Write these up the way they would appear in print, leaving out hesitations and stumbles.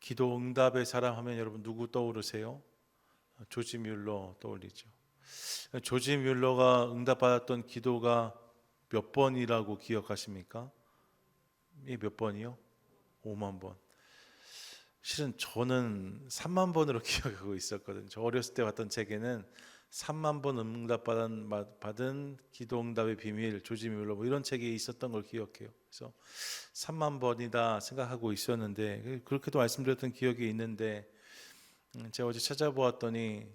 기도 응답의 사람 하면 여러분 누구 떠오르세요? 조지 뮬러 떠올리죠. 조지 뮬러가 응답받았던 기도가 몇 번이라고 기억하십니까? 몇 번이요? 5만 번. 실은 저는 3만 번으로 기억하고 있었거든요. 저 어렸을 때 봤던 책에는 3만 번 응답받은 기도 응답의 비밀, 조지 뮬러 뭐 이런 책이 있었던 걸 기억해요. 그래서 3만 번이다 생각하고 있었는데 그렇게도 말씀드렸던 기억이 있는데 제가 어제 찾아보았더니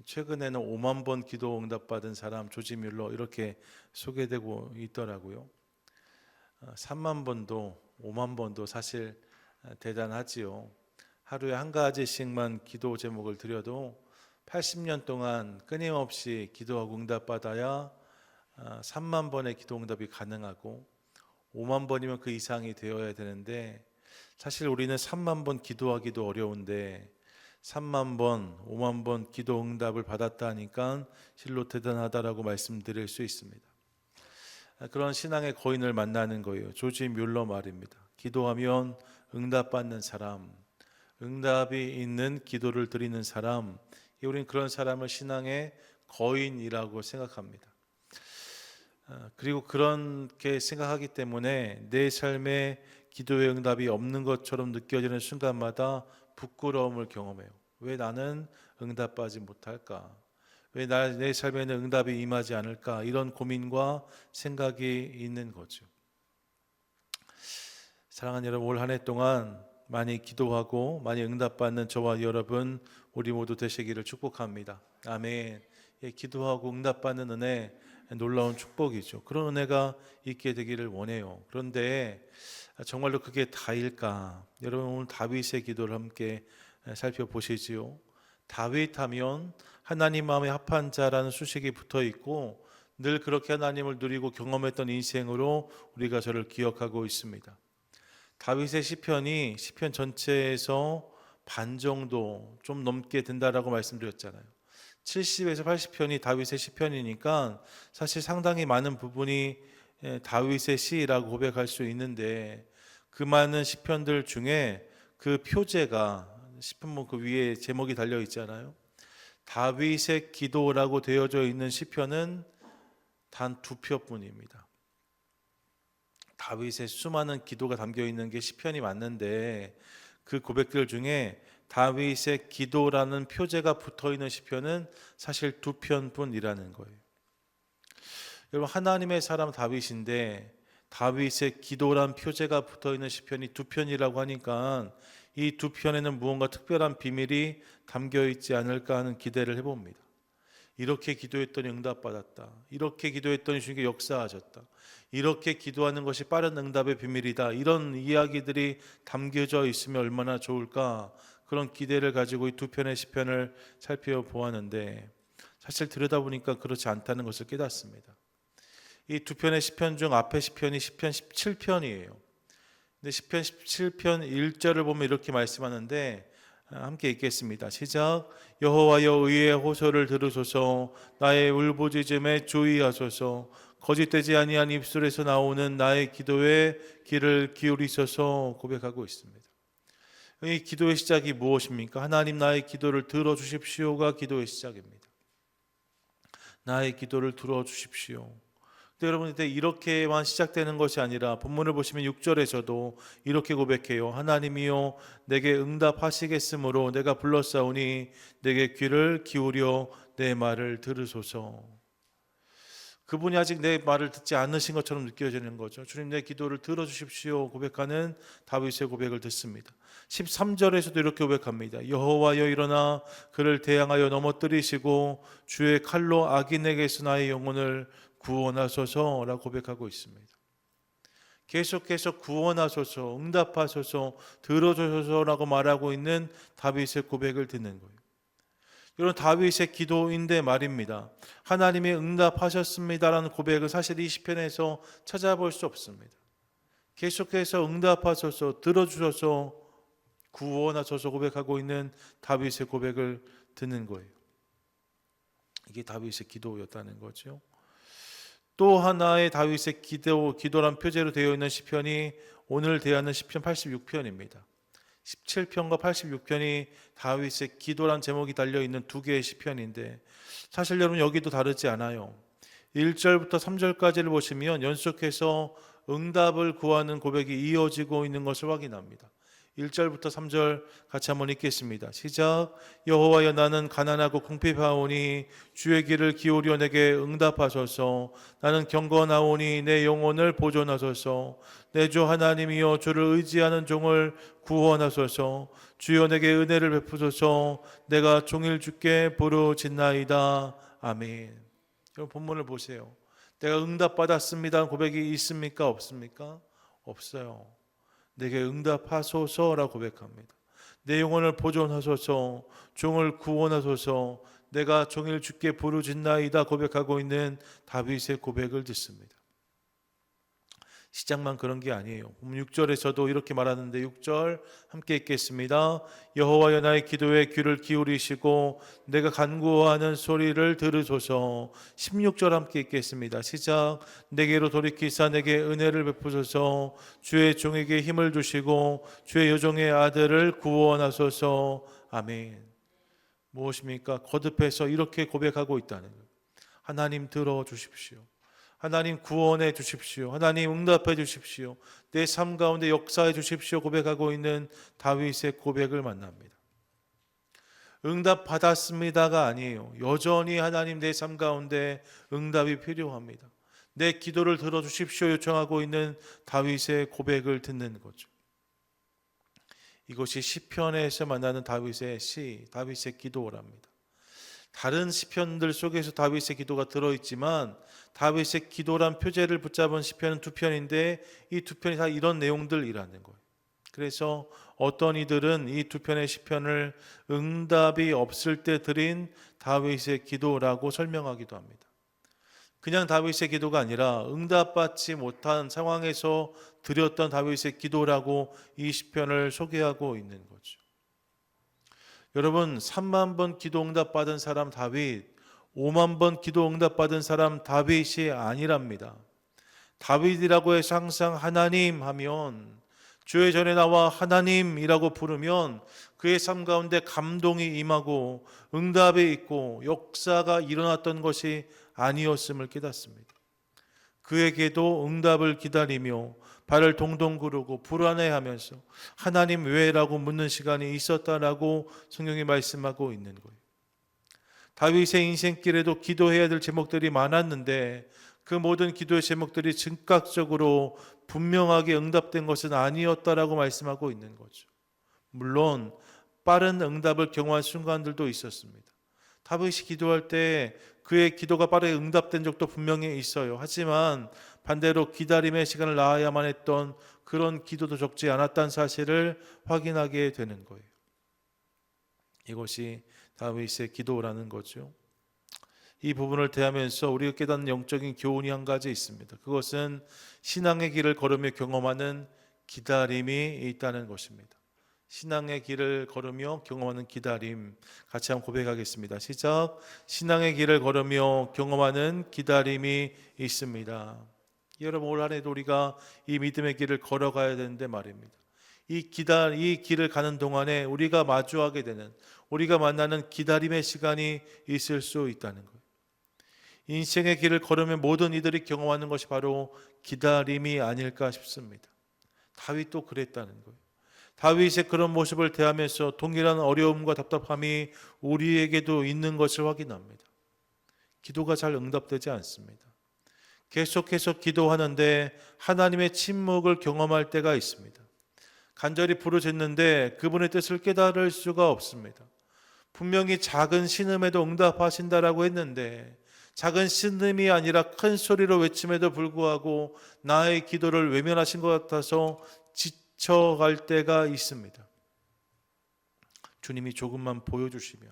최근에는 5만 번 기도 응답받은 사람 조지 뮬러 이렇게 소개되고 있더라고요. 3만 번도 5만 번도 사실 대단하지요. 하루에 한 가지씩만 기도 제목을 드려도 80년 동안 끊임없이 기도하고 응답받아야 3만 번의 기도 응답이 가능하고 5만 번이면 그 이상이 되어야 되는데 사실 우리는 3만 번 기도하기도 어려운데 3만 번, 5만 번 기도 응답을 받았다 하니까 실로 대단하다라고 말씀드릴 수 있습니다. 그런 신앙의 거인을 만나는 거예요. 조지 뮬러 말입니다. 기도하면 응답받는 사람, 응답이 있는 기도를 드리는 사람, 우리는 그런 사람을 신앙의 거인이라고 생각합니다. 그리고 그렇게 생각하기 때문에 내 삶에 기도의 응답이 없는 것처럼 느껴지는 순간마다 부끄러움을 경험해요. 왜 나는 응답받지 못할까? 왜 내 삶에는 응답이 임하지 않을까? 이런 고민과 생각이 있는 거죠. 사랑하는 여러분, 올 한 해 동안 많이 기도하고 많이 응답받는 저와 여러분 우리 모두 되시기를 축복합니다. 아멘. 예, 기도하고 응답받는 은혜 놀라운 축복이죠. 그런 은혜가 있게 되기를 원해요. 그런데 정말로 그게 다일까? 여러분 오늘 다윗의 기도를 함께 살펴보시지요. 다윗 하면 하나님 마음에 합한 자라는 수식이 붙어 있고 늘 그렇게 하나님을 누리고 경험했던 인생으로 우리가 저를 기억하고 있습니다. 다윗의 시편이 시편 전체에서 반 정도 좀 넘게 된다라고 말씀드렸잖아요. 70에서 80편이 다윗의 시편이니까 사실 상당히 많은 부분이 다윗의 시라고 고백할 수 있는데 그 많은 시편들 중에 그 표제가 시편 그 위에 제목이 달려 있잖아요. 다윗의 기도라고 되어져 있는 시편은 단 2표뿐입니다. 다윗의 수많은 기도가 담겨 있는 게 시편이 맞는데 그 고백들 중에 다윗의 기도라는 표제가 붙어 있는 시편은 사실 2편뿐이라는 거예요. 여러분 하나님의 사람 다윗인데 다윗의 기도란 표제가 붙어 있는 시편이 2편이라고 하니까 이 2편에는 무언가 특별한 비밀이 담겨 있지 않을까 하는 기대를 해봅니다. 이렇게 기도했더니 응답받았다. 이렇게 기도했더니 주님께 역사하셨다. 이렇게 기도하는 것이 빠른 응답의 비밀이다. 이런 이야기들이 담겨져 있으면 얼마나 좋을까. 그런 기대를 가지고 이 2편의 시편을 살펴보았는데 사실 들여다보니까 그렇지 않다는 것을 깨닫습니다. 이 2편의 시편 중 앞에 시편이 시편 17편이에요. 근데 시편 17편 1절을 보면 이렇게 말씀하는데 함께 읽겠습니다. 시작. 여호와여 의의 호소를 들으소서. 나의 울부짖음에 주의하소서. 거짓되지 아니한 입술에서 나오는 나의 기도에 귀를 기울이소서 고백하고 있습니다. 이 기도의 시작이 무엇입니까? 하나님 나의 기도를 들어주십시오가 기도의 시작입니다. 나의 기도를 들어주십시오. 근데 여러분 이렇게만 시작되는 것이 아니라 본문을 보시면 6절에서도 이렇게 고백해요. 하나님이여 내게 응답하시겠으므로 내가 불렀사오니 내게 귀를 기울여 내 말을 들으소서. 그분이 아직 내 말을 듣지 않으신 것처럼 느껴지는 거죠. 주님 내 기도를 들어주십시오 고백하는 다윗의 고백을 듣습니다. 13절에서도 이렇게 고백합니다. 여호와여 일어나 그를 대항하여 넘어뜨리시고 주의 칼로 악인에게서 나의 영혼을 구원하소서라고 고백하고 있습니다. 계속해서 구원하소서, 응답하소서, 들어주소서라고 말하고 있는 다윗의 고백을 듣는 거예요. 이런 다윗의 기도인데 말입니다. 하나님이 응답하셨습니다라는 고백을 사실 이 시편에서 찾아볼 수 없습니다. 계속해서 응답하소서, 들어주소서, 구원하소서 고백하고 있는 다윗의 고백을 듣는 거예요. 이게 다윗의 기도였다는 거죠. 또 하나의 다윗의 기도란 표제로 되어 있는 시편이 오늘 대하는 시편 86편입니다. 17편과 86편이 다윗의 기도란 제목이 달려있는 두 개의 시편인데 사실 여러분 여기도 다르지 않아요. 1절부터 3절까지를 보시면 연속해서 응답을 구하는 고백이 이어지고 있는 것을 확인합니다. 1절부터 3절 같이 한번 읽겠습니다. 시작. 여호와여 나는 가난하고 궁핍하오니 주의 길을 기울여 내게 응답하소서. 나는 경건하오니 내 영혼을 보존하소서. 내 주 하나님이여 주를 의지하는 종을 구원하소서. 주여 내게 은혜를 베푸소서. 내가 종일 주께 부르짖나이다. 아멘. 여러분 본문을 보세요. 내가 응답받았습니다 고백이 있습니까? 없습니까? 없어요. 내게 응답하소서라고 고백합니다. 내 영혼을 보존하소서. 종을 구원하소서. 내가 종일 주께 부르짖나이다 고백하고 있는 다윗의 고백을 듣습니다. 시작만 그런 게 아니에요. 6절에서도 이렇게 말하는데 6절 함께 읽겠습니다. 여호와여 나의 기도에 귀를 기울이시고 내가 간구하는 소리를 들으소서. 16절 함께 읽겠습니다. 시작. 내게로 돌이키사 내게 은혜를 베푸소서. 주의 종에게 힘을 주시고 주의 여종의 아들을 구원하소서. 아멘. 무엇입니까? 거듭해서 이렇게 고백하고 있다는 거예요. 하나님 들어주십시오. 하나님 구원해 주십시오. 하나님 응답해 주십시오. 내 삶 가운데 역사해 주십시오. 고백하고 있는 다윗의 고백을 만납니다. 응답 받았습니다가 아니에요. 여전히 하나님 내 삶 가운데 응답이 필요합니다. 내 기도를 들어주십시오 요청하고 있는 다윗의 고백을 듣는 거죠. 이것이 시편에서 만나는 다윗의 시, 다윗의 기도랍니다. 다른 시편들 속에서 다윗의 기도가 들어있지만 다윗의 기도란 표제를 붙잡은 시편은 두 편인데 이 두 편이 다 이런 내용들이라는 거예요. 그래서 어떤 이들은 이 두 편의 시편을 응답이 없을 때 드린 다윗의 기도라고 설명하기도 합니다. 그냥 다윗의 기도가 아니라 응답받지 못한 상황에서 드렸던 다윗의 기도라고 이 시편을 소개하고 있는 거죠. 여러분 3만 번 기도 응답 받은 사람 다윗, 5만 번 기도 응답 받은 사람 다윗이 아니랍니다. 다윗이라고 해서 항상 하나님 하면 주의 전에 나와 하나님이라고 부르면 그의 삶 가운데 감동이 임하고 응답이 있고 역사가 일어났던 것이 아니었음을 깨닫습니다. 그에게도 응답을 기다리며 발을 동동 구르고 불안해하면서 하나님 왜라고 묻는 시간이 있었다라고 성경이 말씀하고 있는 거예요. 다윗의 인생길에도 기도해야 될 제목들이 많았는데 그 모든 기도의 제목들이 즉각적으로 분명하게 응답된 것은 아니었다라고 말씀하고 있는 거죠. 물론 빠른 응답을 경험한 순간들도 있었습니다. 다윗이 기도할 때 그의 기도가 빠르게 응답된 적도 분명히 있어요. 하지만 반대로 기다림의 시간을 낳아야만 했던 그런 기도도 적지 않았다는 사실을 확인하게 되는 거예요. 이것이 다윗의 기도라는 거죠. 이 부분을 대하면서 우리가 깨닫는 영적인 교훈이 한 가지 있습니다. 그것은 신앙의 길을 걸으며 경험하는 기다림이 있다는 것입니다. 신앙의 길을 걸으며 경험하는 기다림, 같이 한번 고백하겠습니다. 시작. 신앙의 길을 걸으며 경험하는 기다림이 있습니다. 여러분 올 한해도 우리가 이 믿음의 길을 걸어가야 되는데 말입니다. 이 길을 가는 동안에 우리가 마주하게 되는, 우리가 만나는 기다림의 시간이 있을 수 있다는 거예요. 인생의 길을 걸으면 모든 이들이 경험하는 것이 바로 기다림이 아닐까 싶습니다. 다윗도 그랬다는 거예요. 다윗의 그런 모습을 대하면서 동일한 어려움과 답답함이 우리에게도 있는 것을 확인합니다. 기도가 잘 응답되지 않습니다. 계속해서 기도하는데 하나님의 침묵을 경험할 때가 있습니다. 간절히 부르짖는데 그분의 뜻을 깨달을 수가 없습니다. 분명히 작은 신음에도 응답하신다라고 했는데 작은 신음이 아니라 큰 소리로 외침에도 불구하고 나의 기도를 외면하신 것 같아서 지쳐갈 때가 있습니다. 주님이 조금만 보여주시면,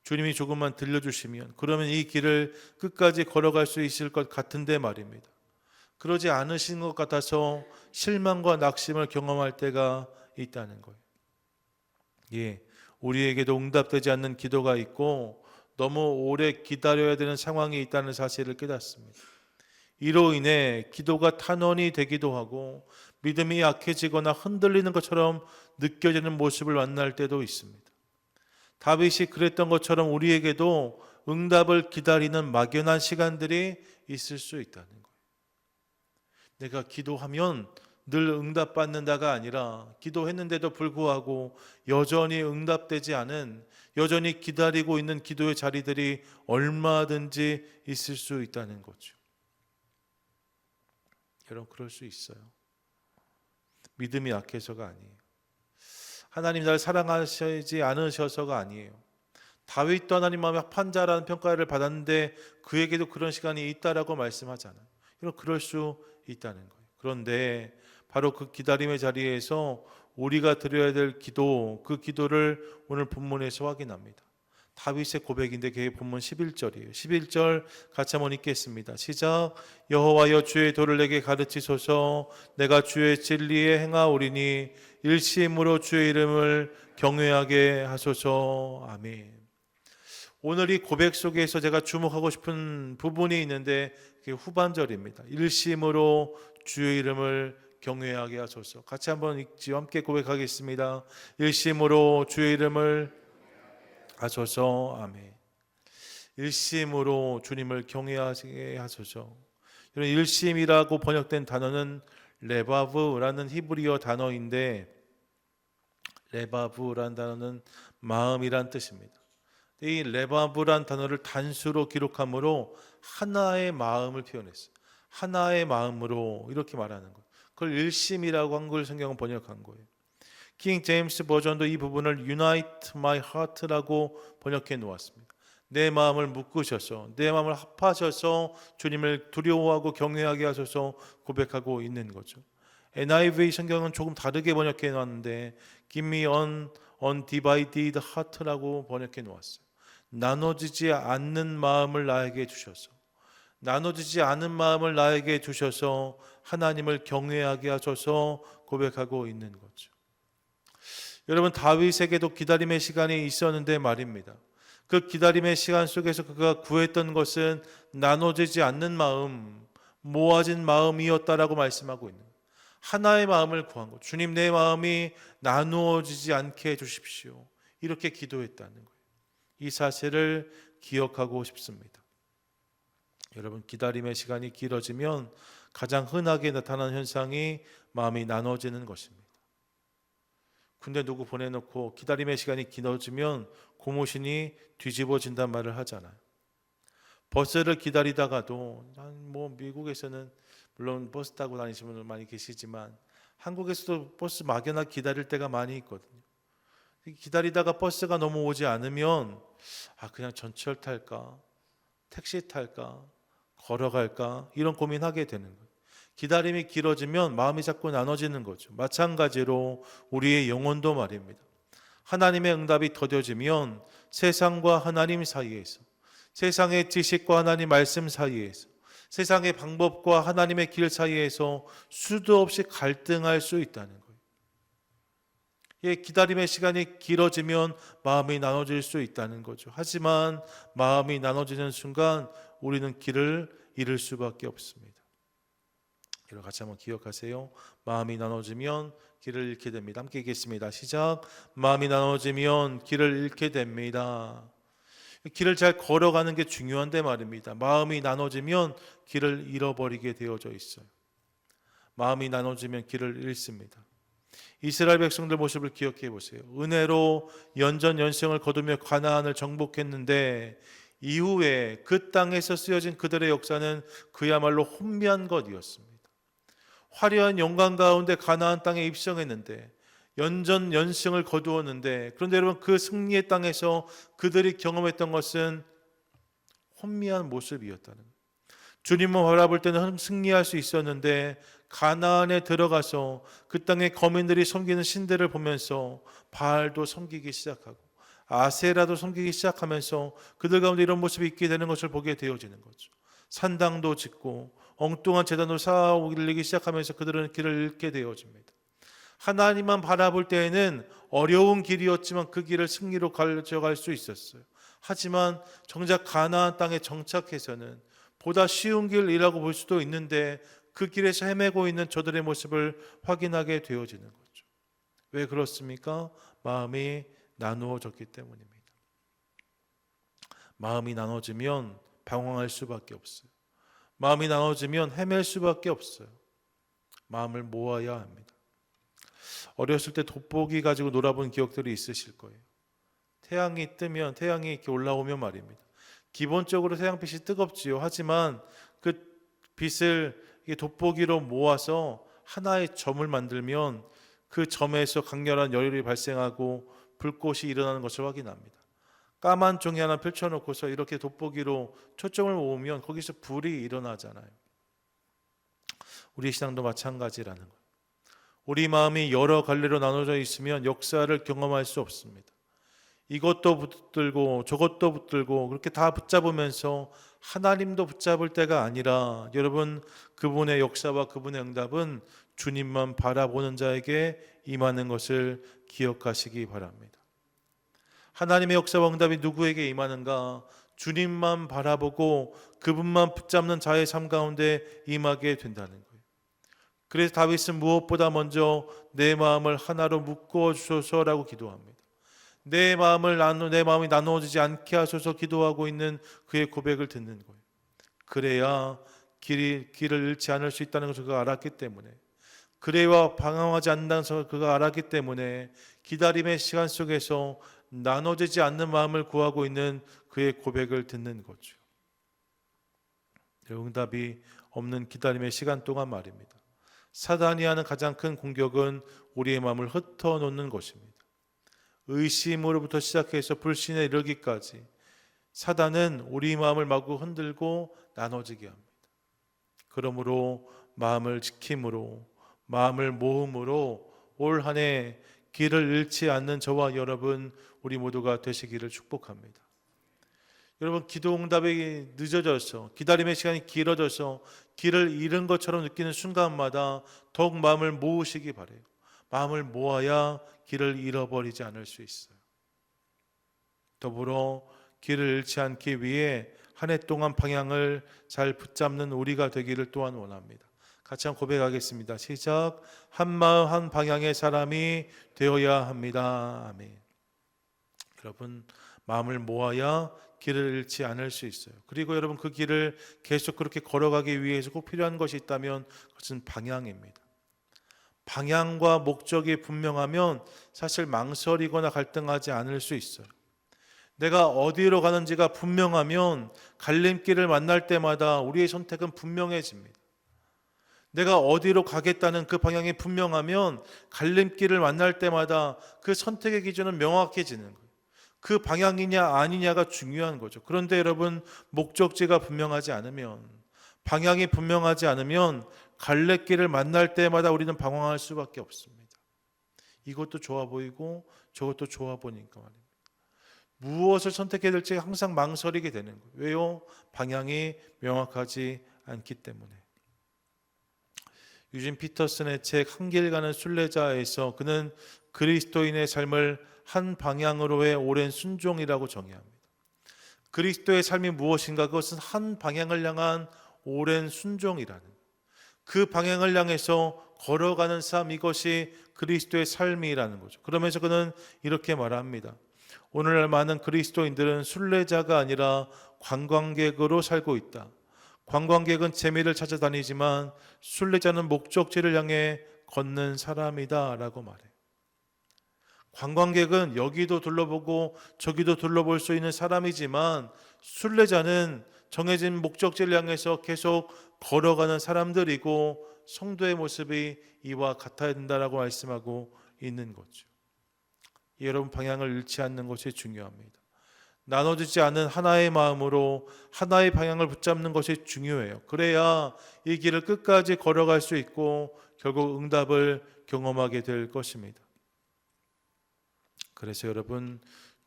주님이 조금만 들려주시면 그러면 이 길을 끝까지 걸어갈 수 있을 것 같은데 말입니다. 그러지 않으신 것 같아서 실망과 낙심을 경험할 때가 있다는 거예요. 예, 우리에게도 응답되지 않는 기도가 있고 너무 오래 기다려야 되는 상황이 있다는 사실을 깨닫습니다. 이로 인해 기도가 탄원이 되기도 하고 믿음이 약해지거나 흔들리는 것처럼 느껴지는 모습을 만날 때도 있습니다. 다윗이 그랬던 것처럼 우리에게도 응답을 기다리는 막연한 시간들이 있을 수 있다는 거예요. 내가 기도하면 늘 응답받는다가 아니라 기도했는데도 불구하고 여전히 응답되지 않은, 여전히 기다리고 있는 기도의 자리들이 얼마든지 있을 수 있다는 거죠. 여러분, 그럴 수 있어요. 믿음이 약해서가 아니에요. 하나님 날 사랑하시지 않으셔서가 아니에요. 다윗도 하나님 마음에 합한 자라는 평가를 받았는데 그에게도 그런 시간이 있다라고 말씀하잖아요. 여러분, 그럴 수 있다는 거예요. 그런데 바로 그 기다림의 자리에서 우리가 드려야 될 기도, 그 기도를 오늘 본문에서 확인합니다. 다윗의 고백인데 그게 본문 11절이에요. 11절 같이 한번 읽겠습니다. 시작. 여호와여 주의 도를 내게 가르치소서. 내가 주의 진리에 행하오리니 일심으로 주의 이름을 경외하게 하소서. 아멘. 오늘 이 고백 속에서 제가 주목하고 싶은 부분이 있는데 그게 후반절입니다. 일심으로 주의 이름을 경외하게 하소서. 같이 한번 읽지요. 함께 고백하겠습니다. 일심으로 주의 이름을 하소서. 아멘. 일심으로 주님을 경외하게 하소서. 이런 일심이라고 번역된 단어는 레바브라는 히브리어 단어인데, 레바브라는 단어는 마음이란 뜻입니다. 이 레바브란 단어를 단수로 기록함으로 하나의 마음을 표현했어요. 하나의 마음으로 이렇게 말하는 거예요. 그걸 일심이라고 한글 성경은 번역한 거예요. 킹 제임스 버전도 이 부분을 Unite my heart라고 번역해 놓았습니다. 내 마음을 묶으셔서, 내 마음을 합하셔서 주님을 두려워하고 경외하게 하셔서 고백하고 있는 거죠. NIV 성경은 조금 다르게 번역해 놨는데 Give me an undivided heart라고 번역해 놓았어요. 나눠지지 않는 마음을 나에게 주셔서, 나눠지지 않은 마음을 나에게 주셔서 하나님을 경외하게 하셔서 고백하고 있는 거죠. 여러분, 다윗에게도 기다림의 시간이 있었는데 말입니다. 그 기다림의 시간 속에서 그가 구했던 것은 나눠지지 않는 마음, 모아진 마음이었다라고 말씀하고 있는 거예요. 하나의 마음을 구한 것. 주님, 내 마음이 나누어지지 않게 해주십시오. 이렇게 기도했다는 거예요. 이 사실을 기억하고 싶습니다. 여러분, 기다림의 시간이 길어지면 가장 흔하게 나타나는 현상이 마음이 나눠지는 것입니다. 군대 누구 보내놓고 기다림의 시간이 길어지면 고무신이 뒤집어진단 말을 하잖아요. 버스를 기다리다가도, 뭐 미국에서는 물론 버스 타고 다니시는 분들 많이 계시지만 한국에서도 버스 막연하게 기다릴 때가 많이 있거든요. 기다리다가 버스가 너무 오지 않으면 그냥 전철 탈까, 택시 탈까, 걸어갈까, 이런 고민하게 되는 거예요. 기다림이 길어지면 마음이 자꾸 나눠지는 거죠. 마찬가지로 우리의 영혼도 말입니다. 하나님의 응답이 더뎌지면 세상과 하나님 사이에서, 세상의 지식과 하나님 말씀 사이에서, 세상의 방법과 하나님의 길 사이에서 수도 없이 갈등할 수 있다는 거예요. 기다림의 시간이 길어지면 마음이 나눠질 수 있다는 거죠. 하지만 마음이 나눠지는 순간 우리는 길을 잃을 수밖에 없습니다. 여러분, 같이 한번 기억하세요. 마음이 나눠지면 길을 잃게 됩니다. 함께 읽겠습니다. 시작. 마음이 나눠지면 길을 잃게 됩니다. 길을 잘 걸어가는 게 중요한데 말입니다. 마음이 나눠지면 길을 잃어버리게 되어져 있어요. 마음이 나눠지면 길을 잃습니다. 이스라엘 백성들 모습을 기억해 보세요. 은혜로 연전연승을 거두며 가나안을 정복했는데 이후에 그 땅에서 쓰여진 그들의 역사는 그야말로 혼미한 것이었습니다. 화려한 영광 가운데 가나안 땅에 입성했는데 연전연승을 거두었는데, 그런데 여러분, 그 승리의 땅에서 그들이 경험했던 것은 혼미한 모습이었다는 거예요. 주님을 바라볼 때는 승리할 수 있었는데 가나안에 들어가서 그 땅의 거민들이 섬기는 신들을 보면서 바알도 섬기기 시작하고 아세라도 섬기기 시작하면서 그들 가운데 이런 모습이 있게 되는 것을 보게 되어지는 거죠. 산당도 짓고 엉뚱한 제단으로 쌓아 올리기 시작하면서 그들은 길을 잃게 되어집니다. 하나님만 바라볼 때에는 어려운 길이었지만 그 길을 승리로 가져갈 수 있었어요. 하지만 정작 가나안 땅에 정착해서는 보다 쉬운 길이라고 볼 수도 있는데 그 길에서 헤매고 있는 저들의 모습을 확인하게 되어지는 거죠. 왜 그렇습니까? 마음이 나누어졌기 때문입니다. 마음이 나눠지면 방황할 수밖에 없어요. 마음이 나눠지면 헤맬 수밖에 없어요. 마음을 모아야 합니다. 어렸을 때 돋보기 가지고 놀아본 기억들이 있으실 거예요. 태양이 뜨면, 태양이 이렇게 올라오면 말입니다. 기본적으로 태양빛이 뜨겁지요. 하지만 그 빛을 돋보기로 모아서 하나의 점을 만들면 그 점에서 강렬한 열이 발생하고 불꽃이 일어나는 것을 확인합니다. 까만 종이 하나 펼쳐놓고서 이렇게 돋보기로 초점을 모으면 거기서 불이 일어나잖아요. 우리 신앙도 마찬가지라는 거예요. 우리 마음이 여러 갈래로 나눠져 있으면 역사를 경험할 수 없습니다. 이것도 붙들고 저것도 붙들고 그렇게 다 붙잡으면서 하나님도 붙잡을 때가 아니라, 여러분, 그분의 역사와 그분의 응답은 주님만 바라보는 자에게 임하는 것을 기억하시기 바랍니다. 하나님의 역사와 응답이 누구에게 임하는가? 주님만 바라보고 그분만 붙잡는 자의 삶 가운데 임하게 된다는 거예요. 그래서 다윗은 무엇보다 먼저 내 마음을 하나로 묶어 주소서라고 기도합니다. 내 마음이 나누어지지 않게 하소서 기도하고 있는 그의 고백을 듣는 거예요. 그래야 길을 잃지 않을 수 있다는 것을 그가 알았기 때문에, 그래야 방황하지 않는다는 것을 그가 알았기 때문에 기다림의 시간 속에서 나눠지지 않는 마음을 구하고 있는 그의 고백을 듣는 거죠. 응답이 없는 기다림의 시간 동안 말입니다. 사단이 하는 가장 큰 공격은 우리의 마음을 흩어놓는 것입니다. 의심으로부터 시작해서 불신에 이르기까지 사단은 우리 마음을 마구 흔들고 나눠지게 합니다. 그러므로 마음을 지킴으로, 마음을 모음으로 올 한 해 길을 잃지 않는 저와 여러분, 우리 모두가 되시기를 축복합니다. 여러분, 기도 응답이 늦어져서, 기다림의 시간이 길어져서 길을 잃은 것처럼 느끼는 순간마다 더욱 마음을 모으시기 바라요. 마음을 모아야 길을 잃어버리지 않을 수 있어요. 더불어 길을 잃지 않기 위해 한 해 동안 방향을 잘 붙잡는 우리가 되기를 또한 원합니다. 같이 한번 고백하겠습니다. 시작. 한 마음 한 방향의 사람이 되어야 합니다. 아멘. 여러분, 마음을 모아야 길을 잃지 않을 수 있어요. 그리고 여러분, 그 길을 계속 그렇게 걸어가기 위해서 꼭 필요한 것이 있다면 그것은 방향입니다. 방향과 목적이 분명하면 사실 망설이거나 갈등하지 않을 수 있어요. 내가 어디로 가는지가 분명하면 갈림길을 만날 때마다 우리의 선택은 분명해집니다. 내가 어디로 가겠다는 그 방향이 분명하면 갈림길을 만날 때마다 그 선택의 기준은 명확해지는 거예요. 그 방향이냐 아니냐가 중요한 거죠. 그런데 여러분, 목적지가 분명하지 않으면, 방향이 분명하지 않으면 갈래길을 만날 때마다 우리는 방황할 수밖에 없습니다. 이것도 좋아 보이고 저것도 좋아 보니까 말입니다. 무엇을 선택해야 될지 항상 망설이게 되는 거예요. 왜요? 방향이 명확하지 않기 때문에. 유진 피터슨의 책 한 길 가는 순례자에서 그는 그리스도인의 삶을 한 방향으로의 오랜 순종이라고 정의합니다. 그리스도의 삶이 무엇인가? 그것은 한 방향을 향한 오랜 순종이라는, 그 방향을 향해서 걸어가는 삶, 이것이 그리스도의 삶이라는 거죠. 그러면서 그는 이렇게 말합니다. 오늘날 많은 그리스도인들은 순례자가 아니라 관광객으로 살고 있다. 관광객은 재미를 찾아다니지만 순례자는 목적지를 향해 걷는 사람이다 라고 말해요. 관광객은 여기도 둘러보고 저기도 둘러볼 수 있는 사람이지만 순례자는 정해진 목적지를 향해서 계속 걸어가는 사람들이고, 성도의 모습이 이와 같아야 된다라고 말씀하고 있는 거죠. 여러분, 방향을 잃지 않는 것이 중요합니다. 나눠지지 않은 하나의 마음으로 하나의 방향을 붙잡는 것이 중요해요. 그래야 이 길을 끝까지 걸어갈 수 있고 결국 응답을 경험하게 될 것입니다. 그래서 여러분,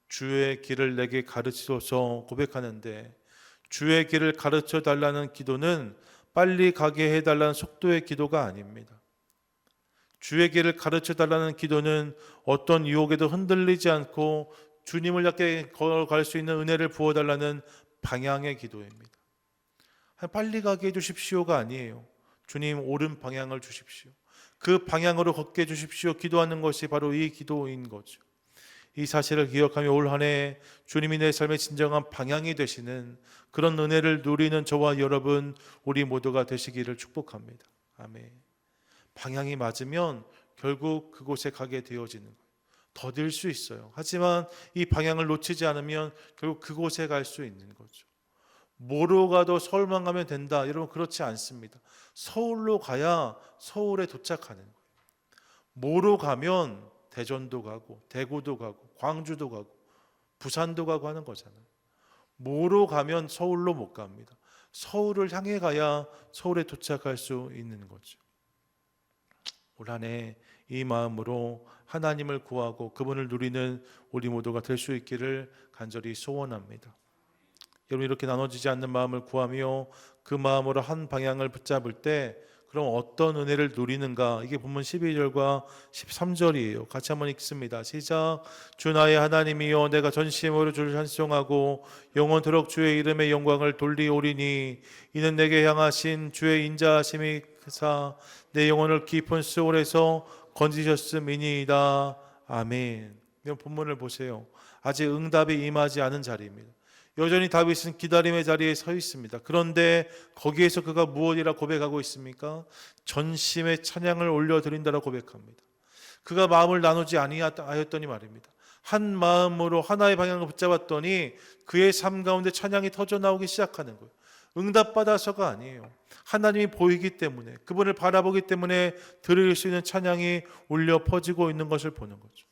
주의 길을 내게 가르치소서 고백하는데, 주의 길을 가르쳐 달라는 기도는 빨리 가게 해달라는 속도의 기도가 아닙니다. 주의 길을 가르쳐 달라는 기도는 어떤 유혹에도 흔들리지 않고 주님을 향해 걸어갈 수 있는 은혜를 부어달라는 방향의 기도입니다. 빨리 가게 해주십시오가 아니에요. 주님 옳은 방향을 주십시오. 그 방향으로 걷게 해주십시오. 기도하는 것이 바로 이 기도인 거죠. 이 사실을 기억하며 올 한 해 주님이 내 삶의 진정한 방향이 되시는 그런 은혜를 누리는 저와 여러분 우리 모두가 되시기를 축복합니다. 아멘. 방향이 맞으면 결국 그곳에 가게 되어지는 거예요. 더딜 수 있어요. 하지만 이 방향을 놓치지 않으면 결국 그곳에 갈 수 있는 거죠. 뭐로 가도 서울만 가면 된다. 여러분 그렇지 않습니다. 서울로 가야 서울에 도착하는 거예요. 뭐로 가면 대전도 가고 대구도 가고 광주도 가고 부산도 가고 하는 거잖아요. 뭐로 가면 서울로 못 갑니다. 서울을 향해 가야 서울에 도착할 수 있는 거죠. 올 한 해 이 마음으로 하나님을 구하고 그분을 누리는 우리 모두가 될 수 있기를 간절히 소원합니다. 여러분 이렇게 나눠지지 않는 마음을 구하며 그 마음으로 한 방향을 붙잡을 때 그럼 어떤 은혜를 누리는가? 이게 본문 12절과 13절이에요. 같이 한번 읽습니다. 시작. 주 나의 하나님이여 내가 전심으로 주를 찬송하고 영원토록 주의 이름의 영광을 돌리오리니 이는 내게 향하신 주의 인자하심이 크사 내 영혼을 깊은 수월에서 건지셨음이니이다. 아멘. 이런 본문을 보세요. 아직 응답이 임하지 않은 자리입니다. 여전히 다윗은 기다림의 자리에 서 있습니다. 그런데 거기에서 그가 무엇이라 고백하고 있습니까? 전심의 찬양을 올려드린다라고 고백합니다. 그가 마음을 나누지 아니하였더니 말입니다. 한 마음으로 하나의 방향을 붙잡았더니 그의 삶 가운데 찬양이 터져나오기 시작하는 거예요. 응답받아서가 아니에요. 하나님이 보이기 때문에 그분을 바라보기 때문에 들을 수 있는 찬양이 울려 퍼지고 있는 것을 보는 거죠.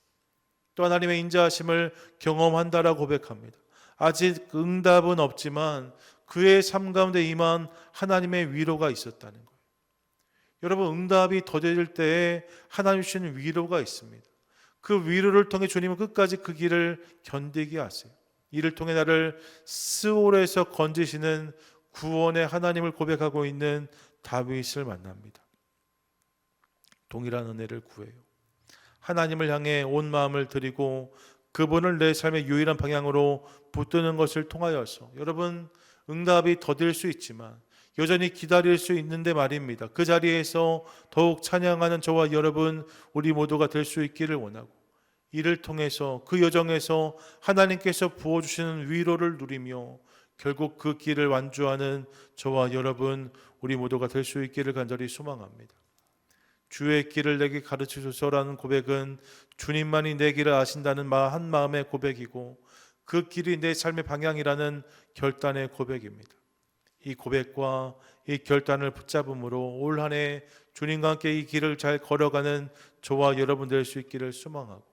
또 하나님의 인자하심을 경험한다라고 고백합니다. 아직 응답은 없지만 그의 삶 가운데 임한 하나님의 위로가 있었다는 거예요. 여러분 응답이 더뎌질 때에 하나님 주시는 위로가 있습니다. 그 위로를 통해 주님은 끝까지 그 길을 견디게 하세요. 이를 통해 나를 스올에서 건지시는 구원의 하나님을 고백하고 있는 다윗을 만납니다. 동일한 은혜를 구해요. 하나님을 향해 온 마음을 드리고 그분을 내 삶의 유일한 방향으로 붙드는 것을 통하여서 여러분 응답이 더딜 수 있지만 여전히 기다릴 수 있는데 말입니다. 그 자리에서 더욱 찬양하는 저와 여러분 우리 모두가 될 수 있기를 원하고 이를 통해서 그 여정에서 하나님께서 부어주시는 위로를 누리며 결국 그 길을 완주하는 저와 여러분 우리 모두가 될 수 있기를 간절히 소망합니다. 주의 길을 내게 가르치소서라는 고백은 주님만이 내 길을 아신다는 한 마음의 고백이고 그 길이 내 삶의 방향이라는 결단의 고백입니다. 이 고백과 이 결단을 붙잡음으로 올 한 해 주님과 함께 이 길을 잘 걸어가는 저와 여러분 될 수 있기를 소망하고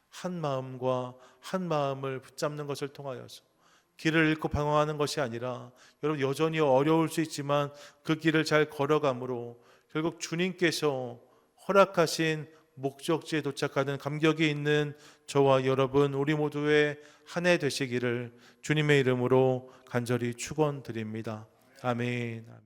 한 마음과 한 마음을 붙잡는 것을 통하여서 길을 잃고 방황하는 것이 아니라 여러분 여전히 어려울 수 있지만 그 길을 잘 걸어감으로 결국 주님께서 허락하신 목적지에 도착하는 감격이 있는 저와 여러분 우리 모두의 한 해 되시기를 주님의 이름으로 간절히 축원드립니다. 아멘.